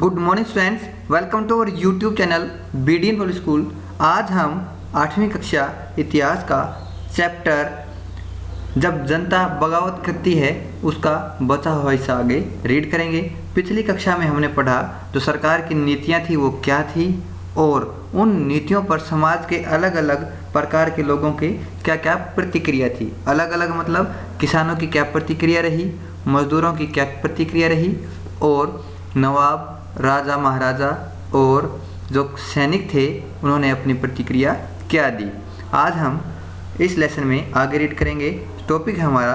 Good morning students, welcome to our YouTube channel BDN public school. आज हम 8वीं कक्षा इतिहास का चैप्टर जब जनता बगावत करती है उसका बचा हुआ हिस्सा आगे रीड करेंगे। पिछली कक्षा में हमने पढ़ा जो सरकार की नीतियां थी वो क्या थी और उन नीतियों पर समाज के अलग अलग प्रकार के लोगों के क्या क्या प्रतिक्रिया थी। अलग अलग मतलब किसानों की क्या प्रतिक्रिया रही, मजदूरों की क्या प्रतिक्रिया रही और नवाब, राजा महाराजा और जो सैनिक थे उन्होंने अपनी प्रतिक्रिया क्या दी। आज हम इस लेसन में आगे रीड करेंगे। टॉपिक है हमारा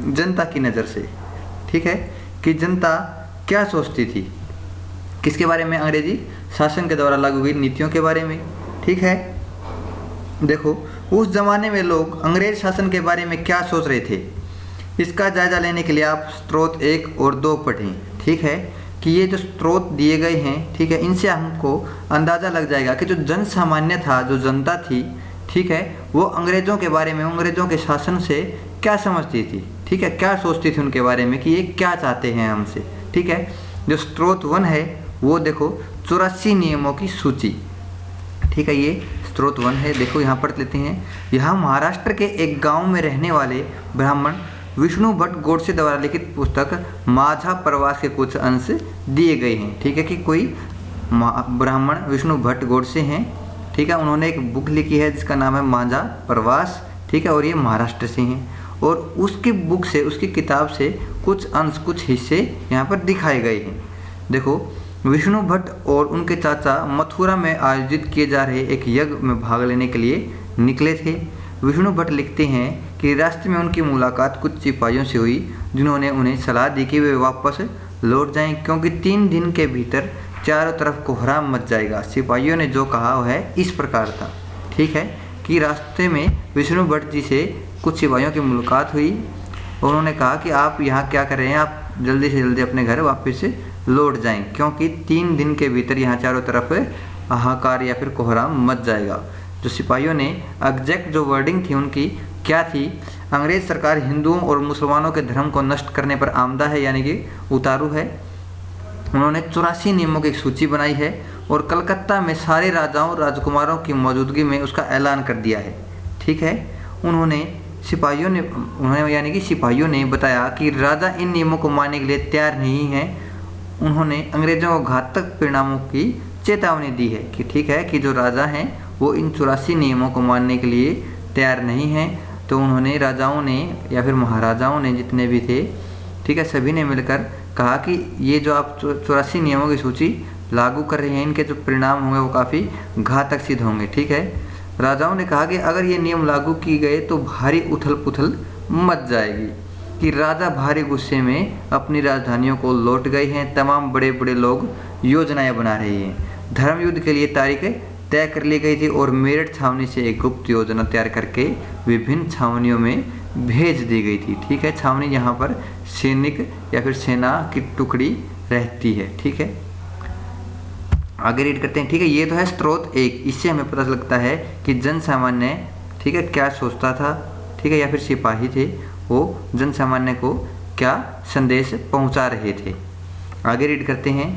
जनता की नज़र से, ठीक है, कि जनता क्या सोचती थी, किसके बारे में, अंग्रेजी शासन के द्वारा लागू हुई नीतियों के बारे में। ठीक है, देखो उस ज़माने में लोग अंग्रेज शासन के बारे में क्या सोच रहे थे, इसका जायज़ा लेने के लिए आप स्रोत 1 और 2 पढ़ें। ठीक है, कि ये जो स्रोत दिए गए हैं, ठीक है, इनसे हमको अंदाज़ा लग जाएगा कि जो जन सामान्य था, जो जनता थी, ठीक है, वो अंग्रेज़ों के बारे में, अंग्रेज़ों के शासन से क्या समझती थी, ठीक है, क्या सोचती थी उनके बारे में कि ये क्या चाहते हैं हमसे। ठीक है, जो स्रोत 1 है वो देखो 84 नियमों की सूची। ठीक है, ये स्रोत 1 है। देखो यहाँ पढ़ लेते हैं। यहाँ महाराष्ट्र के एक गाँव में रहने वाले ब्राह्मण विष्णु भट्ट गोडसे द्वारा लिखित पुस्तक माझा प्रवास के कुछ अंश दिए गए हैं। ठीक है, कि कोई ब्राह्मण विष्णु भट्ट गोडसे हैं, ठीक है, उन्होंने एक बुक लिखी है जिसका नाम है माझा प्रवास, ठीक है, और ये महाराष्ट्र से हैं और उसकी बुक से, उसकी किताब से कुछ अंश, कुछ हिस्से यहाँ पर दिखाए गए हैं। देखो, विष्णु भट्ट और उनके चाचा मथुरा में आयोजित किए जा रहे एक यज्ञ में भाग लेने के लिए निकले थे। विष्णु भट्ट लिखते हैं कि रास्ते में उनकी मुलाकात कुछ सिपाहियों से हुई जिन्होंने उन्हें सलाह दी कि वे वापस लौट जाएं क्योंकि 3 दिन के भीतर चारों तरफ कोहराम मच जाएगा। सिपाहियों ने जो कहा वह इस प्रकार था। ठीक है, कि रास्ते में विष्णु भट्ट जी से कुछ सिपाहियों की मुलाकात हुई और उन्होंने कहा कि आप यहाँ क्या कर रहे हैं, आप जल्दी से जल्दी अपने घर वापस से लौट जाएं क्योंकि 3 दिन के भीतर यहाँ चारों तरफ हाहाकार या फिर कोहराम मच जाएगा। जो सिपाहियों ने एग्जैक्ट जो वर्डिंग थी उनकी क्या थी, अंग्रेज सरकार हिंदुओं और मुसलमानों के धर्म को नष्ट करने पर आमदा है, यानी कि उतारू है। उन्होंने 84 नियमों की एक सूची बनाई है और कलकत्ता में सारे राजाओं राजकुमारों की मौजूदगी में उसका ऐलान कर दिया है। ठीक है, उन्होंने यानी कि सिपाहियों ने बताया कि राजा इन नियमों को मानने के लिए तैयार नहीं है। उन्होंने अंग्रेजों को घातक परिणामों की चेतावनी दी है कि ठीक है, कि जो राजा हैं वो इन 84 नियमों को मानने के लिए तैयार नहीं हैं। तो उन्होंने राजाओं ने या फिर महाराजाओं ने, जितने भी थे, ठीक है, सभी ने मिलकर कहा कि ये जो आप 84 नियमों की सूची लागू कर रहे हैं इनके जो परिणाम होंगे वो काफ़ी घातक सिद्ध होंगे। ठीक है, राजाओं ने कहा कि अगर ये नियम लागू किए गए तो भारी उथल पुथल मच जाएगी, कि राजा भारी गुस्से में अपनी राजधानियों को लौट गए हैं। तमाम बड़े बड़े लोग योजनाएं बना रहे हैं। धर्म युद्ध के लिए तारीखें तय कर ली गई थी और मेरठ छावनी से एक गुप्त योजना तैयार करके विभिन्न छावनियों में भेज दी गई थी। ठीक है, छावनी यहाँ पर सैनिक या फिर सेना की टुकड़ी रहती है। ठीक है, आगे रीड करते हैं। ठीक है, ये तो है स्रोत 1। इससे हमें पता लगता है कि जन सामान्य, ठीक है, क्या सोचता था, ठीक है, या फिर सिपाही थे वो जन सामान्य को क्या संदेश पहुंचा रहे थे। आगे रीड करते हैं।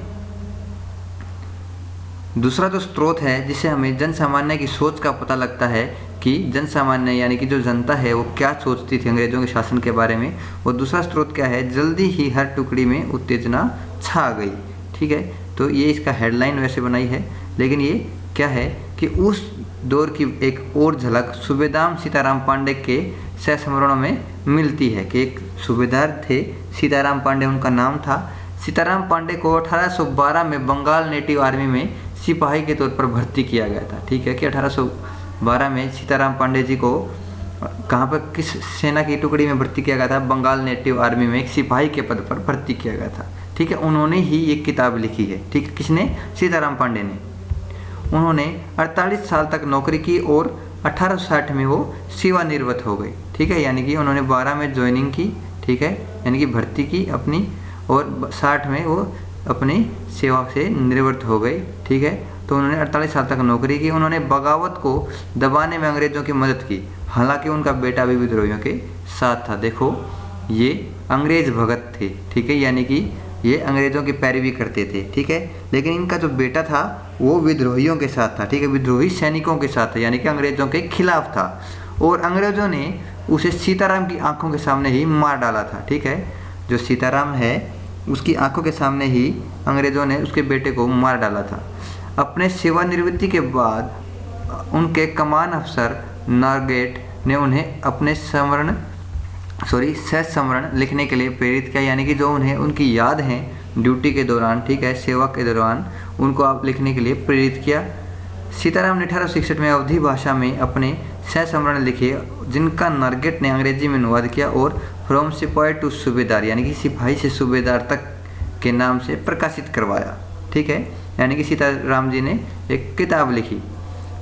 दूसरा जो स्रोत है जिससे हमें जन सामान्य की सोच का पता लगता है कि जन सामान्य यानी कि जो जनता है वो क्या सोचती थी अंग्रेजों के शासन के बारे में। और दूसरा स्रोत क्या है, जल्दी ही हर टुकड़ी में उत्तेजना छा गई। ठीक है, तो ये इसका हेडलाइन वैसे बनाई है, लेकिन ये क्या है कि उस दौर की एक और झलक सूबेदार सीताराम पांडे के संस्मरणों में मिलती है कि एक सूबेदार थे, सीताराम पांडे उनका नाम था। सीताराम पांडे को 1812 में बंगाल नेटिव आर्मी में सिपाही के तौर पर भर्ती किया गया था। ठीक है, कि 1812 में सीताराम पांडे जी को कहाँ पर, किस सेना की टुकड़ी में भर्ती किया गया था, बंगाल नेटिव आर्मी में एक सिपाही के पद पर भर्ती किया गया था। ठीक है, उन्होंने ही एक किताब लिखी है। ठीक है, किसने, सीताराम पांडे ने। उन्होंने 48 साल तक नौकरी की और 1860 में वो सेवानिवृत्त हो गए। ठीक है, यानी कि उन्होंने 12 में ज्वाइनिंग की, ठीक है, यानी कि भर्ती की अपनी, और 60 में वो अपनी सेवा से निवृत्त हो गए। ठीक है, तो उन्होंने 48 साल तक नौकरी की। उन्होंने बगावत को दबाने में अंग्रेजों की मदद की, हालांकि उनका बेटा भी विद्रोहियों के साथ था। देखो, ये अंग्रेज भगत थे। ठीक है, यानी कि ये अंग्रेज़ों की पैरवी करते थे, ठीक है। लेकिन इनका जो बेटा था वो विद्रोहियों के साथ था, ठीक है, विद्रोही सैनिकों के साथ था, यानी कि अंग्रेज़ों के खिलाफ था। और अंग्रेज़ों ने उसे सीताराम की आंखों के सामने ही मार डाला था, ठीक है। जो सीताराम है उसकी आंखों के सामने ही अंग्रेज़ों ने उसके बेटे को मार डाला था। अपने सेवानिवृत्ति के बाद उनके कमान अफसर नॉर्गेट ने उन्हें अपने संस्मरण लिखने के लिए प्रेरित किया, यानी कि जो उन्हें उनकी याद हैं ड्यूटी के दौरान, ठीक है, सेवा के दौरान, उनको आप लिखने के लिए प्रेरित किया। सीताराम ने 1861 में अवधी भाषा में अपने संस्मरण लिखे, जिनका नॉर्गेट ने अंग्रेजी में अनुवाद किया और फ्रॉम सिपाही टू सूबेदार, यानी कि सिपाही से सूबेदार तक के नाम से प्रकाशित करवाया, ठीक है। यानी कि सीताराम जी ने एक किताब लिखी,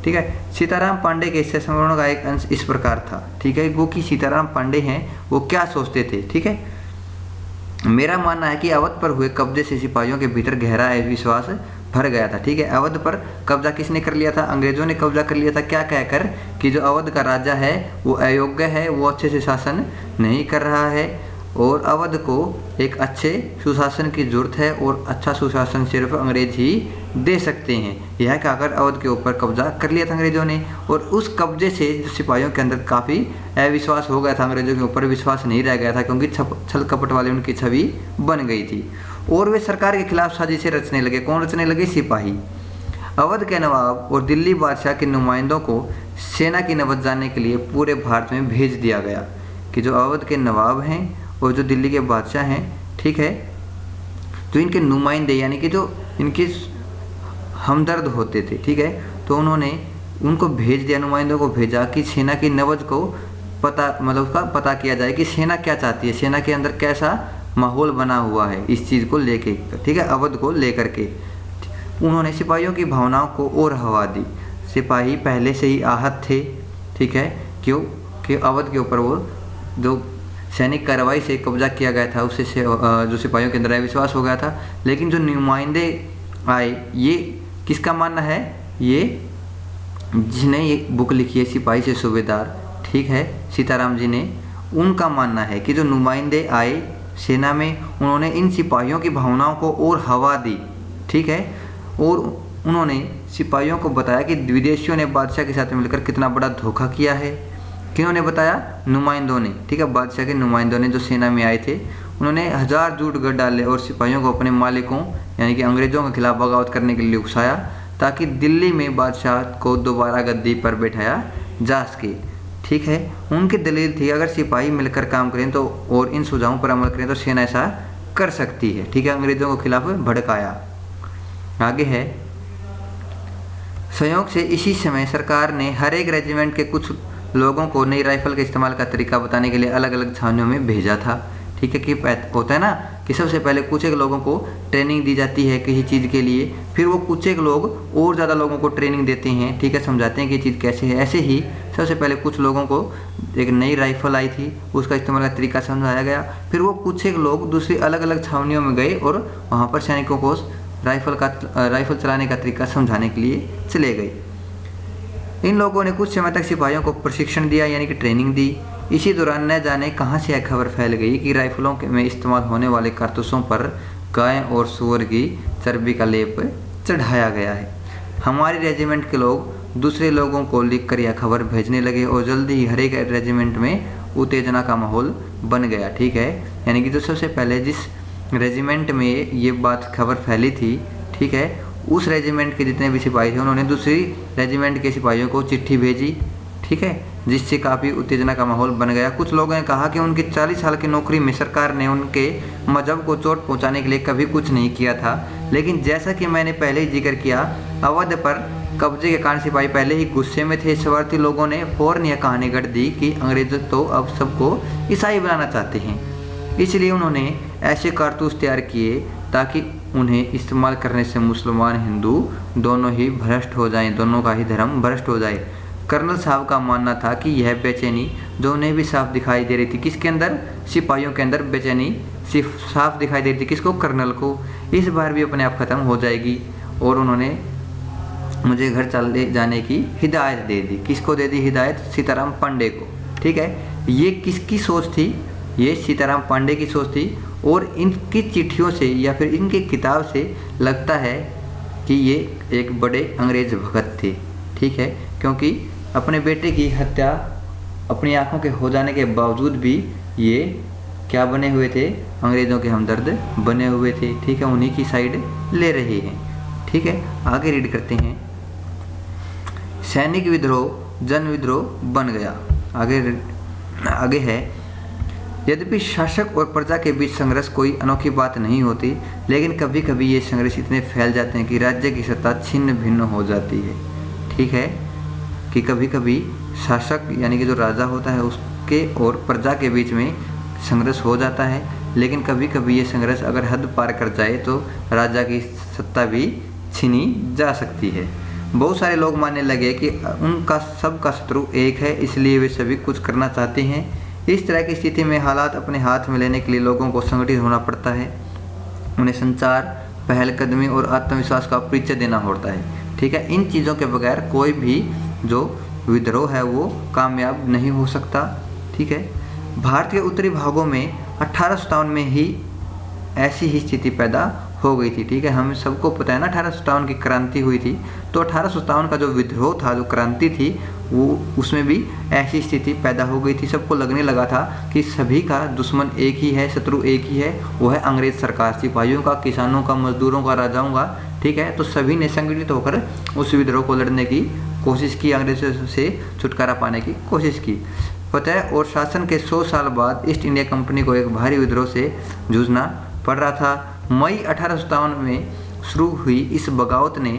ठीक है। सीताराम पांडे के संस्मरणों का एक अंश इस प्रकार था, ठीक है। वो कि सीताराम पांडे हैं वो क्या सोचते थे, ठीक है। मेरा मानना है कि अवध पर हुए कब्जे से सिपाहियों के भीतर गहरा विश्वास भर गया था, ठीक है। अवध पर कब्जा किसने कर लिया था? अंग्रेजों ने कब्जा कर लिया था। क्या कहकर कि जो अवध का राजा है वो अयोग्य है, वो अच्छे से शासन नहीं कर रहा है और अवध को एक अच्छे सुशासन की जरूरत है और अच्छा सुशासन सिर्फ अंग्रेज ही दे सकते हैं। यह कहकर अवध के ऊपर कब्जा कर लिया था अंग्रेजों ने। और उस कब्जे से सिपाहियों के अंदर काफ़ी अविश्वास हो गया था, अंग्रेजों के ऊपर विश्वास नहीं रह गया था, क्योंकि छल कपट वाले उनकी छवि बन गई थी और वे सरकार के खिलाफ साजिशें रचने लगे। कौन रचने लगे? सिपाही। अवध के नवाब और दिल्ली बादशाह के नुमाइंदों को सेना की नबज जानने के लिए पूरे भारत में भेज दिया गया कि जो अवध के नवाब हैं और जो दिल्ली के बादशाह हैं, ठीक है, तो इनके नुमाइंदे यानी कि जो इनके हमदर्द होते थे, ठीक है, तो उन्होंने उनको भेज दिया, नुमाइंदों को भेजा कि सेना की नबज को उसका पता किया जाए कि सेना क्या चाहती है, सेना के अंदर कैसा माहौल बना हुआ है इस चीज़ को लेके, ठीक है, अवध को लेकर के। उन्होंने सिपाहियों की भावनाओं को और हवा दी। सिपाही पहले से ही आहत थे, ठीक है, क्यों कि अवध के ऊपर वो जो सैनिक कार्रवाई से कब्जा किया गया था उससे जो सिपाहियों के अंदर विश्वास हो गया था। लेकिन जो नुमाइंदे आए, ये किसका मानना है? ये जिसने ये बुक लिखी है सिपाही से सूबेदार, ठीक है, सीताराम जी ने, उनका मानना है कि जो नुमाइंदे आए सेना में, उन्होंने इन सिपाहियों की भावनाओं को और हवा दी, ठीक है, और उन्होंने सिपाहियों को बताया कि विदेशियों ने बादशाह के साथ मिलकर कितना बड़ा धोखा किया है। किन्होंने बताया? नुमाइंदों ने, ठीक है, बादशाह के नुमाइंदों ने जो सेना में आए थे, उन्होंने 1000 झूठ गढ़ डाले और सिपाहियों को अपने मालिकों यानी कि अंग्रेजों के खिलाफ बगावत करने के लिए उकसाया ताकि दिल्ली में बादशाह को दोबारा गद्दी पर बैठाया जा सके, ठीक है। उनकी दलील थी अगर सिपाही मिलकर काम करें तो और इन सुझावों पर अमल करें तो सेना ऐसा कर सकती है, ठीक है, अंग्रेजों के खिलाफ भड़काया। आगे है, संयोग से इसी समय सरकार ने हर एक रेजिमेंट के कुछ लोगों को नई राइफल के इस्तेमाल का तरीका बताने के लिए अलग अलग छावनियों में भेजा था, ठीक है। कि होता है ना कि सबसे पहले कुछ एक लोगों को ट्रेनिंग दी जाती है किसी चीज़ के लिए, फिर वो कुछ एक लोग और ज़्यादा लोगों को ट्रेनिंग देते हैं, ठीक है, समझाते हैं कि ये चीज़ कैसे है। ऐसे ही सबसे पहले कुछ लोगों को एक नई राइफल आई थी, उसका इस्तेमाल का तरीका समझाया गया, फिर वो कुछ एक लोग दूसरी अलग अलग छावनियों में गए और वहाँ पर सैनिकों को राइफल चलाने का तरीका समझाने के लिए चले गए। इन लोगों ने कुछ समय तक सिपाहियों को प्रशिक्षण दिया यानी कि ट्रेनिंग दी। इसी दौरान न जाने कहां से यह खबर फैल गई कि राइफलों में इस्तेमाल होने वाले कारतूसों पर गाय और सूअर की चर्बी का लेप चढ़ाया गया है। हमारे रेजिमेंट के लोग दूसरे लोगों को लिखकर यह खबर भेजने लगे और जल्दी ही हर एक रेजिमेंट में उत्तेजना का माहौल बन गया, ठीक है। यानी कि जो सबसे पहले जिस रेजिमेंट में ये बात खबर फैली थी, ठीक है, उस रेजिमेंट के जितने भी सिपाही थे उन्होंने दूसरी रेजिमेंट के सिपाहियों को चिट्ठी भेजी, ठीक है, जिससे काफ़ी उत्तेजना का माहौल बन गया। कुछ लोगों ने कहा कि उनकी 40 साल की नौकरी में सरकार ने उनके मजहब को चोट पहुंचाने के लिए कभी कुछ नहीं किया था। लेकिन जैसा कि मैंने पहले ही जिक्र किया, अवध पर कब्जे के कारण सिपाही पहले ही गुस्से में थे। स्वार्थी लोगों ने फौरन यह कहानी गढ़ दी कि अंग्रेज तो अब सबको ईसाई बनाना चाहते हैं, इसलिए उन्होंने ऐसे कारतूस तैयार किए ताकि उन्हें इस्तेमाल करने से मुसलमान हिंदू दोनों ही भ्रष्ट हो जाएं, दोनों का ही धर्म भ्रष्ट हो जाए। कर्नल साहब का मानना था कि यह बेचैनी जो उन्हें भी साफ दिखाई दे रही थी, किसके अंदर? सिपाहियों के अंदर बेचैनी सिर्फ साफ दिखाई दे रही थी। किसको? कर्नल को। इस बार भी अपने आप ख़त्म हो जाएगी और उन्होंने मुझे घर चले जाने की हिदायत दे दी। किसको दे दी हिदायत? सीताराम पांडे को, ठीक है। ये किसकी सोच थी? ये सीताराम पांडे की सोच थी और इनकी चिट्ठियों से या फिर इनकी किताब से लगता है कि ये एक बड़े अंग्रेज भगत थे, ठीक है, क्योंकि अपने बेटे की हत्या अपनी आंखों के हो जाने के बावजूद भी ये क्या बने हुए थे, अंग्रेज़ों के हमदर्द बने हुए थे, ठीक है, उन्हीं की साइड ले रहे हैं, ठीक है। आगे रीड करते हैं। सैनिक विद्रोह जन विद्रोह बन गया। आगे है, यद्यपि शासक और प्रजा के बीच संघर्ष कोई अनोखी बात नहीं होती, लेकिन कभी कभी ये संघर्ष इतने फैल जाते हैं कि राज्य की सत्ता छिन्न भिन्न हो जाती है, ठीक है, कि कभी कभी शासक यानी कि जो राजा होता है उसके और प्रजा के बीच में संघर्ष हो जाता है, लेकिन कभी कभी ये संघर्ष अगर हद पार कर जाए तो राजा की सत्ता भी छीनी जा सकती है। बहुत सारे लोग मानने लगे कि उनका सबका शत्रु एक है, इसलिए वे सभी कुछ करना चाहते हैं। इस तरह की स्थिति में हालात अपने हाथ में लेने के लिए लोगों को संगठित होना पड़ता है, उन्हें संचार, पहलकदमी और आत्मविश्वास का परिचय देना होता है, ठीक है। इन चीज़ों के बगैर कोई भी जो विद्रोह है वो कामयाब नहीं हो सकता, ठीक है। भारत के उत्तरी भागों में 1857 में ही ऐसी ही स्थिति पैदा हो गई थी, ठीक है। हम सबको पता है ना 1857 की क्रांति हुई थी, तो 1857 का जो विद्रोह था, जो क्रांति थी, वो उसमें भी ऐसी स्थिति पैदा हो गई थी। सबको लगने लगा था कि सभी का दुश्मन एक ही है, शत्रु एक ही है, वो है अंग्रेज सरकार, सिपाहियों का, किसानों का, मजदूरों का, राजाओं का, ठीक है। तो सभी ने संगठित होकर उस विद्रोह को लड़ने की कोशिश की, अंग्रेजों से छुटकारा पाने की कोशिश की। फतह और शासन के 100 साल बाद ईस्ट इंडिया कंपनी को एक भारी विद्रोह से जूझना पड़ रहा था। मई 1857 में शुरू हुई इस बगावत ने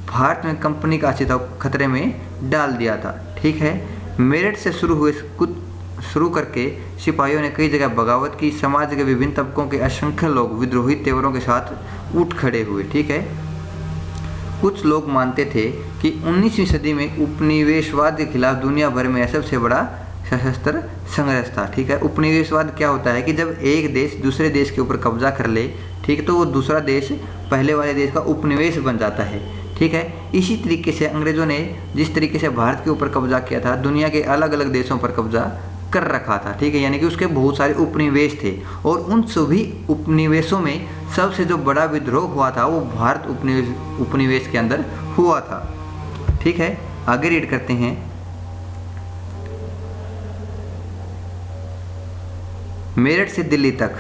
भारत में कंपनी का अस्तित्व खतरे में डाल दिया था, ठीक है। मेरठ से शुरू करके सिपाहियों ने कई जगह बगावत की। समाज के विभिन्न तबकों के असंख्य लोग विद्रोही तेवरों के साथ उठ खड़े हुए, ठीक है। कुछ लोग मानते थे कि 19वीं सदी में उपनिवेशवाद के खिलाफ दुनिया भर में सबसे बड़ा सशस्त्र संघर्ष था, ठीक है। उपनिवेशवाद क्या होता है कि जब एक देश दूसरे देश के ऊपर कब्जा कर ले, ठीक है, तो वो दूसरा देश पहले वाले देश का उपनिवेश बन जाता है, ठीक है। इसी तरीके से अंग्रेज़ों ने जिस तरीके से भारत के ऊपर कब्जा किया था, दुनिया के अलग अलग देशों पर कब्जा कर रखा था, ठीक है, यानी कि उसके बहुत सारे उपनिवेश थे, और उन सभी उपनिवेशों में सबसे जो बड़ा विद्रोह हुआ था वो भारत उपनिवेश के अंदर हुआ था, ठीक है। आगे रीड करते हैं। मेरठ से दिल्ली तक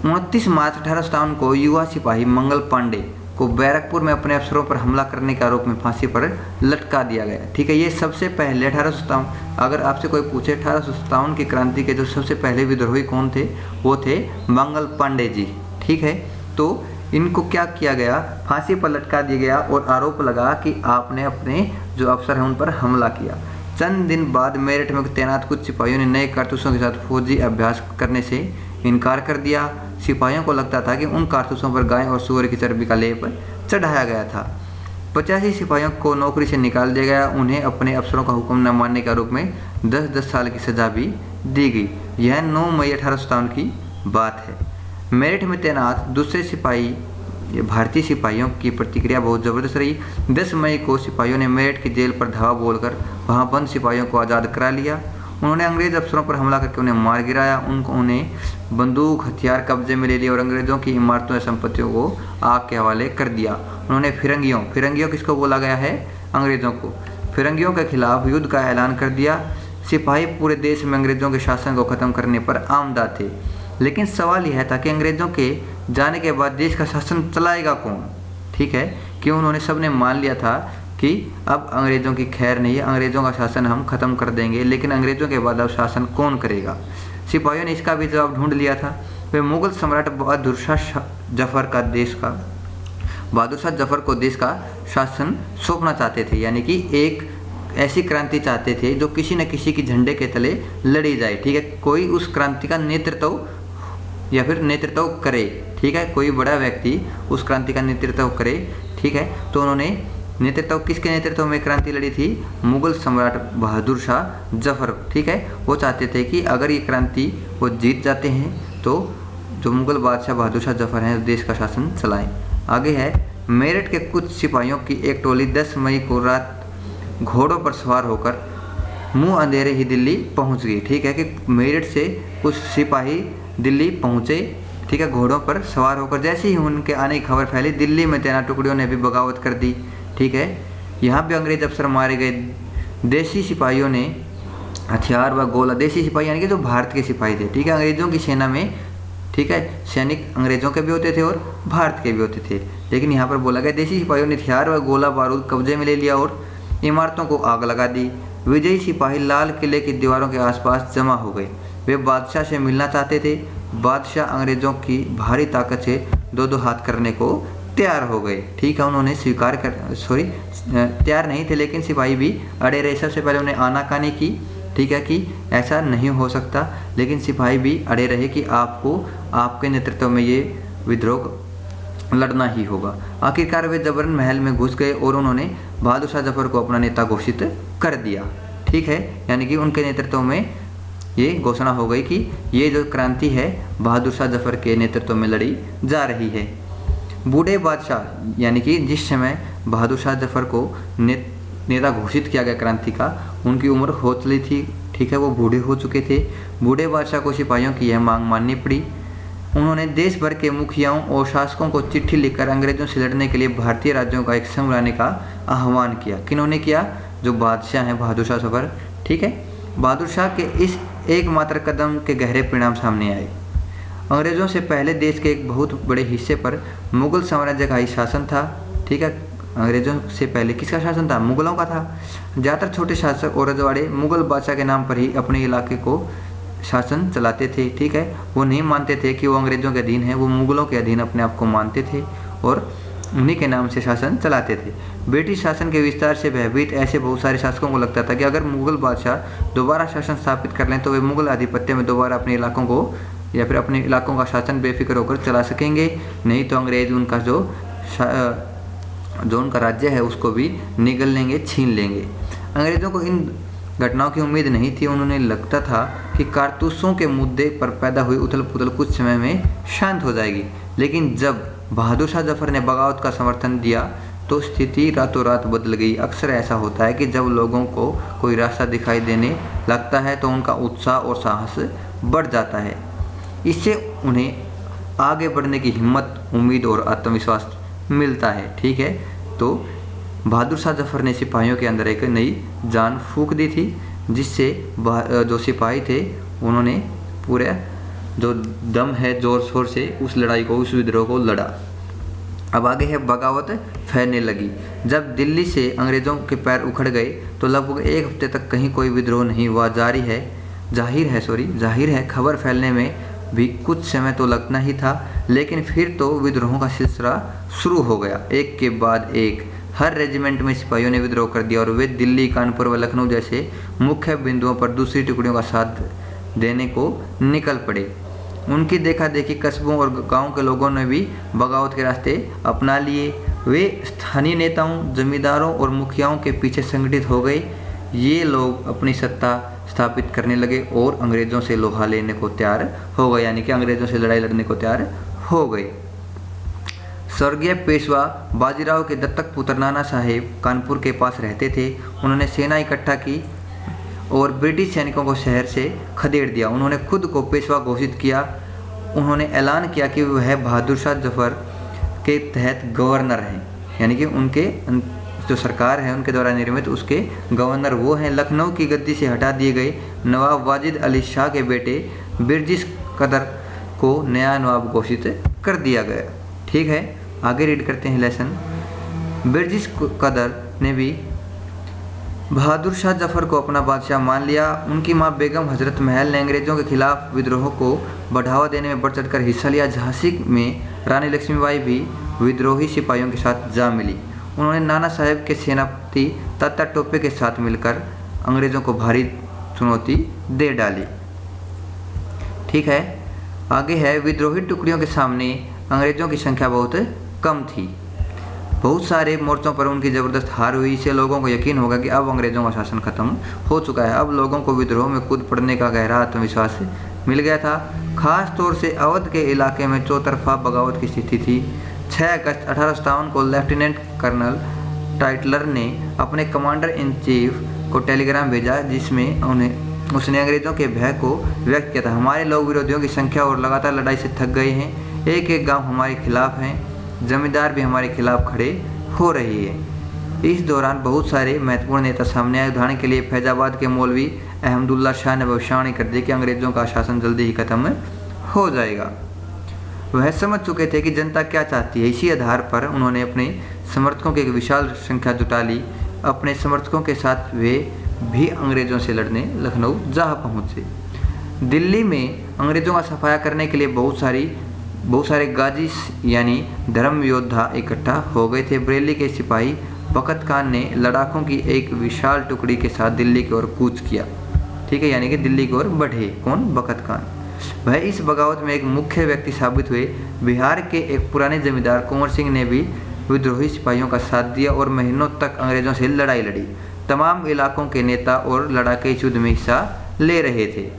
29 मार्च 1857 को युवा सिपाही मंगल पांडे को बैरकपुर में अपने अफसरों पर हमला करने के आरोप में फांसी पर लटका दिया गया, ठीक है। ये सबसे पहले 1857, अगर आपसे कोई पूछे 1857 की क्रांति के जो सबसे पहले विद्रोही कौन थे, वो थे मंगल पांडे जी, ठीक है। तो इनको क्या किया गया, फांसी पर लटका दिया गया और आरोप लगा कि आपने अपने जो अफसर हैं उन पर हमला किया। चंद दिन बाद मेरठ में तैनात कुछ सिपाहियों ने नए कारतूसों के साथ फौजी अभ्यास करने से इनकार कर दिया। सिपाहियों को लगता था कि उन कारतूसों पर गाय और सूअर की चर्बी का लेप चढ़ाया गया था। 85 सिपाहियों को नौकरी से निकाल दिया गया। उन्हें अपने अफसरों का हुक्म न मानने के आरोप में 10-10 साल की सजा भी दी गई। यह 9 मई 1857 की बात है। मेरठ में तैनात दूसरे सिपाही भारतीय सिपाहियों की प्रतिक्रिया बहुत ज़बरदस्त रही। 10 मई को सिपाहियों ने मेरठ की जेल पर धावा बोलकर वहां बंद सिपाहियों को आज़ाद करा लिया। उन्होंने अंग्रेज अफसरों पर हमला करके उन्हें मार गिराया। उन्हें बंदूक हथियार कब्जे में ले लिए और अंग्रेज़ों की इमारतों या संपत्तियों को आग के हवाले कर दिया। उन्होंने फिरंगियों किसको बोला गया है, अंग्रेज़ों को, फिरंगियों के खिलाफ युद्ध का ऐलान कर दिया। सिपाही पूरे देश में अंग्रेज़ों के शासन को ख़त्म करने पर आमदा थे, लेकिन सवाल यह था कि अंग्रेज़ों के जाने के बाद देश का शासन चलाएगा कौन, ठीक है। क्यों, उन्होंने सब ने मान लिया था कि अब अंग्रेज़ों की खैर नहीं है, अंग्रेज़ों का शासन हम ख़त्म कर देंगे, लेकिन अंग्रेज़ों के बाद अब शासन कौन करेगा। सिपाहियों ने इसका भी जवाब ढूंढ लिया था। वे मुग़ल सम्राट बहादुर शाह जफ़र को देश का शासन सौंपना चाहते थे, यानी कि एक ऐसी क्रांति चाहते थे जो किसी न किसी की झंडे के तले लड़ी जाए, ठीक है। कोई उस क्रांति का नेतृत्व करे, ठीक है, कोई बड़ा व्यक्ति उस क्रांति का नेतृत्व करे, ठीक है। तो उन्होंने किसके नेतृत्व में क्रांति लड़ी थी, मुग़ल सम्राट बहादुर शाह जफ़र, ठीक है। वो चाहते थे कि अगर ये क्रांति वो जीत जाते हैं तो जो मुग़ल बादशाह बहादुर शाह जफ़र हैं देश का शासन चलाएं। आगे है, मेरठ के कुछ सिपाहियों की एक टोली 10 मई को रात घोड़ों पर सवार होकर मुँह अंधेरे ही दिल्ली पहुंच गई, ठीक है, कि मेरठ से कुछ सिपाही दिल्ली पहुँचे, ठीक है, घोड़ों पर सवार होकर। जैसे ही उनके आने की खबर फैली, दिल्ली में तैनात टुकड़ियों ने भी बगावत कर दी, ठीक है। यहाँ भी अंग्रेज अफसर मारे गए। देसी सिपाहियों ने हथियार व गोला, देसी सिपाही यानी कि जो भारत के सिपाही थे, ठीक है, अंग्रेजों की सेना में, ठीक है, सैनिक अंग्रेजों के भी होते थे और भारत के भी होते थे, लेकिन यहाँ पर बोला गया देसी सिपाहियों ने हथियार व गोला बारूद कब्जे में ले लिया और इमारतों को आग लगा दी। विजयी सिपाही लाल किले की दीवारों के आसपास जमा हो गए। वे बादशाह से मिलना चाहते थे। बादशाह अंग्रेजों की भारी ताकत से दो दो हाथ करने को तैयार हो गए, ठीक है। उन्होंने स्वीकार कर तैयार नहीं थे, लेकिन सिपाही भी अड़े रहे। सबसे पहले उन्हें आनाकानी की, ठीक है, कि ऐसा नहीं हो सकता, लेकिन सिपाही भी अड़े रहे कि आपको आपके नेतृत्व में ये विद्रोह लड़ना ही होगा। आखिरकार वे जबरन महल में घुस गए और उन्होंने बहादुर शाह जफर को अपना नेता घोषित कर दिया, ठीक है। यानी कि उनके नेतृत्व में ये घोषणा हो गई कि ये जो क्रांति है बहादुर शाह जफर के नेतृत्व में लड़ी जा रही है। बूढ़े बादशाह यानी कि जिस समय बहादुर शाह जफर को नेता घोषित किया गया क्रांति का, उनकी उम्र हो चली थी, ठीक है, वो बूढ़े हो चुके थे। बूढ़े बादशाह को सिपाहियों की यह मांग माननी पड़ी। उन्होंने देश भर के मुखियाओं और शासकों को चिट्ठी लिखकर अंग्रेजों से लड़ने के लिए भारतीय राज्यों का एक संघ बनाने का आह्वान किया। किन्होंने किया? जो बादशाह हैं बहादुर शाह जफर, ठीक है। बहादुर शाह के इस एकमात्र कदम के गहरे परिणाम सामने आए। अंग्रेजों से पहले देश के एक बहुत बड़े हिस्से पर मुगल साम्राज्य का ही शासन था, ठीक है। अंग्रेजों से पहले किसका शासन था? मुगलों का था। ज़्यादातर छोटे शासक और रजवाड़े मुगल बादशाह के नाम पर ही अपने इलाके को शासन चलाते थे, ठीक है। वो नहीं मानते थे कि वो अंग्रेजों के अधीन है, वो मुगलों के अधीन अपने आप को मानते थे और उन्हीं के नाम से शासन चलाते थे। ब्रिटिश शासन के विस्तार से भयभीत ऐसे बहुत सारे शासकों को लगता था कि अगर मुगल बादशाह दोबारा शासन स्थापित कर लें तो वे मुगल आधिपत्य में दोबारा अपने इलाकों को या फिर अपने इलाकों का शासन बेफिक्र होकर चला सकेंगे, नहीं तो अंग्रेज उनका जो उनका राज्य है उसको भी निगल लेंगे, छीन लेंगे। अंग्रेज़ों को इन घटनाओं की उम्मीद नहीं थी। उन्होंने लगता था कि कारतूसों के मुद्दे पर पैदा हुई उथल पुथल कुछ समय में शांत हो जाएगी, लेकिन जब बहादुर शाह जफर ने बगावत का समर्थन दिया तो स्थिति रातों रात बदल गई। अक्सर ऐसा होता है कि जब लोगों को कोई रास्ता दिखाई देने लगता है तो उनका उत्साह और साहस बढ़ जाता है। इससे उन्हें आगे बढ़ने की हिम्मत, उम्मीद और आत्मविश्वास मिलता है, ठीक है। तो बहादुर शाह जफर ने सिपाहियों के अंदर एक नई जान फूंक दी थी, जिससे जो सिपाही थे उन्होंने पूरे जो दम है जोर शोर से उस लड़ाई को, उस विद्रोह को लड़ा। अब आगे है बगावत फैलने लगी। जब दिल्ली से अंग्रेज़ों के पैर उखड़ गए तो लगभग एक हफ्ते तक कहीं कोई विद्रोह नहीं हुआ। जाहिर है खबर फैलने में भी कुछ समय तो लगना ही था, लेकिन फिर तो विद्रोहों का सिलसिला शुरू हो गया। एक के बाद एक हर रेजिमेंट में सिपाहियों ने विद्रोह कर दिया और वे दिल्ली, कानपुर व लखनऊ जैसे मुख्य बिंदुओं पर दूसरी टुकड़ियों का साथ देने को निकल पड़े। उनकी देखा देखी कस्बों और गांव के लोगों ने भी बगावत के रास्ते अपना लिए। वे स्थानीय नेताओं, जमींदारों और मुखियाओं के पीछे संगठित हो गए। ये लोग अपनी सत्ता स्थापित करने लगे और अंग्रेज़ों से लोहा लेने को तैयार हो गए, यानी कि अंग्रेज़ों से लड़ाई लड़ने को तैयार हो गए। स्वर्गीय पेशवा बाजीराव के दत्तक पुत्र नाना साहेब कानपुर के पास रहते थे। उन्होंने सेना इकट्ठा की और ब्रिटिश सैनिकों को शहर से खदेड़ दिया। उन्होंने खुद को पेशवा घोषित किया। उन्होंने ऐलान किया कि वह बहादुर शाह जफर के तहत गवर्नर हैं, यानी कि उनके जो सरकार है उनके द्वारा निर्मित उसके गवर्नर वो हैं। लखनऊ की गद्दी से हटा दिए गए नवाब वाजिद अली शाह के बेटे बिरजिस कदर को नया नवाब घोषित कर दिया गया, ठीक है। आगे रीड करते हैं लेसन। बिरजिस कदर ने भी बहादुर शाह जफर को अपना बादशाह मान लिया। उनकी मां बेगम हजरत महल ने अंग्रेज़ों के खिलाफ विद्रोह को बढ़ावा देने में बढ़ चढ़कर हिस्सा लिया। झांसी में रानी लक्ष्मीबाई भी विद्रोही सिपाहियों के साथ जा मिली। उन्होंने नाना साहेब के सेनापति तात्या टोपे के साथ मिलकर अंग्रेज़ों को भारी चुनौती दे डाली, ठीक है। आगे है विद्रोही टुकड़ियों के सामने अंग्रेज़ों की संख्या बहुत कम थी। बहुत सारे मोर्चों पर उनकी ज़बरदस्त हार हुई। इससे लोगों को यकीन होगा कि अब अंग्रेज़ों का शासन खत्म हो चुका है। अब लोगों को विद्रोह में कूद पड़ने का गहरा आत्मविश्वास मिल गया था। खास तौर से अवध के इलाके में चौतरफा बगावत की स्थिति थी। 6 अगस्त 1857 को लेफ्टिनेंट कर्नल टाइटलर ने अपने कमांडर इन चीफ को टेलीग्राम भेजा, जिसमें उन्हें उसने अंग्रेज़ों के भय को व्यक्त किया था। हमारे लोग विरोधियों की संख्या और लगातार लड़ाई से थक गए हैं। एक एक गांव हमारे खिलाफ हैं, जमींदार भी हमारे खिलाफ खड़े हो रही है। इस दौरान बहुत सारे महत्वपूर्ण नेता सामने आए। उदाहरण के लिए फैजाबाद के मौलवी अहमदुल्ला शाह ने भविष्यवाणी कर दी कि अंग्रेज़ों का शासन जल्दी ही खत्म हो जाएगा। वह समझ चुके थे कि जनता क्या चाहती है। इसी आधार पर उन्होंने अपने समर्थकों की एक विशाल संख्या जुटा ली। अपने समर्थकों के साथ वे भी अंग्रेज़ों से लड़ने लखनऊ जा पहुँचे। दिल्ली में अंग्रेज़ों का सफाया करने के लिए बहुत सारे गाजी यानी धर्म योद्धा इकट्ठा हो गए थे। बरेली के सिपाही बकत खान ने लड़ाकों की एक विशाल टुकड़ी के साथ दिल्ली की ओर कूच किया। ठीक है, यानी कि दिल्ली की ओर बढ़े। कौन? बकत खान। वह इस बगावत में एक मुख्य व्यक्ति साबित हुए। बिहार के एक पुराने जमींदार कुंवर सिंह ने भी विद्रोही सिपाहियों का साथ दिया और महीनों तक अंग्रेज़ों से लड़ाई लड़ी। तमाम इलाकों के नेता और लड़ाके इस युद्ध में हिस्सा ले रहे थे।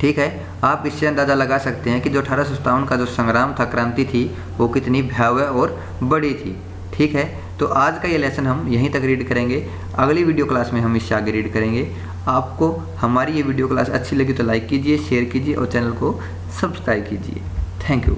ठीक है, आप इससे अंदाज़ा लगा सकते हैं कि जो 1857 का जो संग्राम था, क्रांति थी, वो कितनी भयावह और बड़ी थी। ठीक है, तो आज का ये लेसन हम यहीं तक रीड करेंगे। अगली वीडियो क्लास में हम इससे आगे रीड करेंगे। आपको हमारी ये वीडियो क्लास अच्छी लगी तो लाइक कीजिए, शेयर कीजिए और चैनल को सब्सक्राइब कीजिए। Thank you.